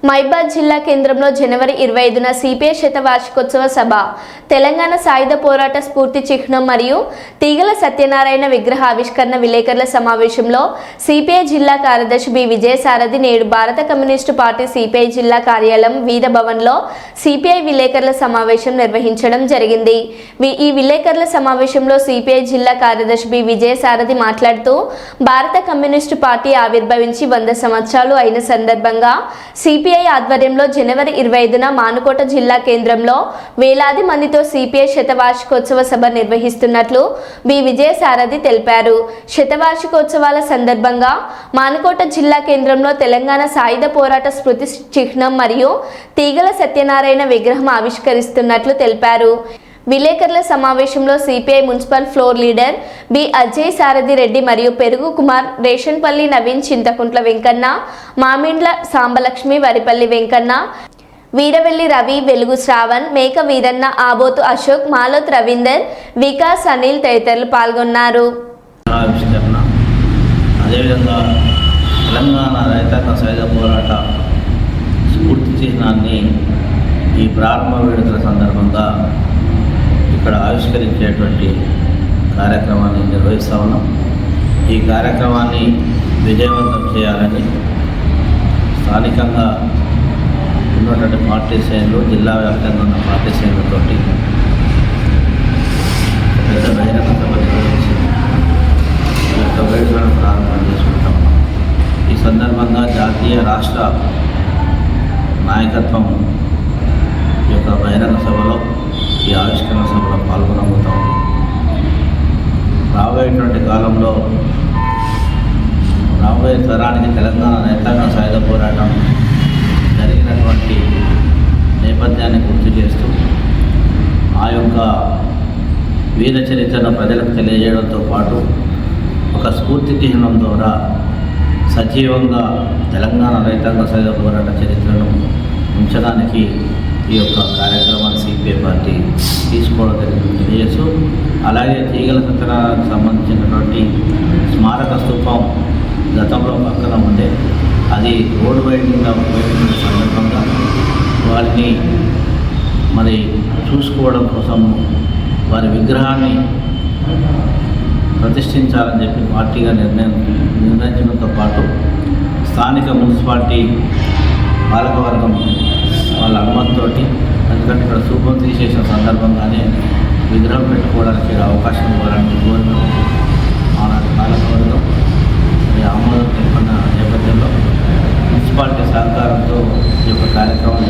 మైబాద్ జిల్లా కేంద్రంలో జనవరి 25న సిపిఐ శతవార్షికోత్సవ సభ, తెలంగాణ సాయుధ పోరాట స్ఫూర్తి చిహ్నం మరియు తీగల సత్యనారాయణ విగ్రహ ఆవిష్కరణ విలేకరుల సమావేశంలో సిపిఐ జిల్లా కార్యదర్శి బి విజయసారథి నేడు భారత కమ్యూనిస్టు పార్టీ సిపిఐ జిల్లా కార్యాలయం వీర భవన్లో సిపిఐ విలేకరుల సమావేశం నిర్వహించడం జరిగింది. ఈ విలేకరుల సమావేశంలో సిపిఐ జిల్లా కార్యదర్శి బి విజయసారథి మాట్లాడుతూ, భారత కమ్యూనిస్టు పార్టీ ఆవిర్భవించి 100 సంవత్సరాలు అయిన సందర్భంగా సిపిఐ ఆధ్వర్యంలో జనవరి 25న మానుకోట జిల్లా కేంద్రంలో వేలాది మందితో సిపిఐ శతవార్షికోత్సవ సభ నిర్వహిస్తున్నట్లు బి విజయసారథి తెలిపారు. శతవార్షికోత్సవాల సందర్భంగా మానుకోట జిల్లా కేంద్రంలో తెలంగాణ సాయుధ పోరాట స్మృతి చిహ్నం మరియు తీగల సత్యనారాయణ విగ్రహం ఆవిష్కరిస్తున్నట్లు తెలిపారు. విలేకరుల సమావేశంలో CPI municipal floor leader B Ajay Sarathi Reddy మరియు పెరుగు కుమార్, రేషన్పల్లి నవీన్, చింతకుంట్ల వెంకన్న, మామిండ్ల సాంబలక్ష్మి, వరిపల్లి వెంకన్న, వీరవెల్లి రవి, వెలుగు శ్రావణ్, మేక వీరన్న, ఆబోతు అశోక్, మాలోత్ రవీందర్, వికాస్ అనిల్ తదితరులు పాల్గొన్నారు. అదేవిధంగా తెలంగాణ రైతాంగ సాయుధ పోరాట స్ఫూర్తి చిహ్నాన్ని ఈ ప్రారంభ వేడుకల సందర్భంగా ఇక్కడ ఆవిష్కరించేటువంటి కార్యక్రమాన్ని నిర్వహిస్తూ ఉన్నాం. ఈ కార్యక్రమాన్ని విజయవంతం చేయాలని స్థానికంగా ఉన్నటువంటి పార్టీ శ్రేణులు, జిల్లా వ్యాప్తంగా ఉన్న పార్టీ శ్రేణులతోటి పెద్ద బహిరంగ సభ నిర్వహించి ఈ యొక్క వేడుకలను ప్రారంభం చేసుకుంటాం. ఈ సందర్భంగా జాతీయ రాష్ట్ర నాయకత్వం ఈ యొక్క బహిరంగ సభలో, ఈ ఆవిష్కరణ సభలో పాల్గొనబోతూ ఉంది. రాబోయేటువంటి కాలంలో రాబోయే తరానికి తెలంగాణ రైతాంగ సాయుధ పోరాటం జరిగినటువంటి నేపథ్యాన్ని గుర్తు చేస్తూ ఆ యొక్క వీర చరిత్రను ప్రజలకు తెలియజేయడంతో పాటు ఒక స్ఫూర్తి చిహ్నం ద్వారా సజీవంగా తెలంగాణ రైతాంగ సాయుధ పోరాట చరిత్రను ఉంచడానికి ఈ యొక్క కార్యక్రమాన్ని సిపిఐ పార్టీ తీసుకోవడం జరిగింది తెలియజేస్తూ, అలాగే తీగల సత్యనారాయణకు సంబంధించినటువంటి స్మారక స్తూపం గతంలో పక్కన ఉండే అది రోడ్డు వైడింగ్గా ఉపయోగించిన సందర్భంగా వారిని మరి చూసుకోవడం కోసం వారి విగ్రహాన్ని ప్రతిష్ఠించాలని చెప్పి పార్టీగా నిర్ణయించడంతో పాటు స్థానిక మున్సిపాలిటీ పాలకవర్గం వాళ్ళ అనుమతితో, ఎందుకంటే ఇక్కడ స్తూపం తీసేసిన సందర్భంగానే విగ్రహం పెట్టుకోవడానికి అవకాశం ఇవ్వాలని కోరిన ఆనాటి పాలకవర్గం ఆమోదం తెలిపిన నేపథ్యంలో మున్సిపాలిటీ సహకారంతో ఈ యొక్క కార్యక్రమం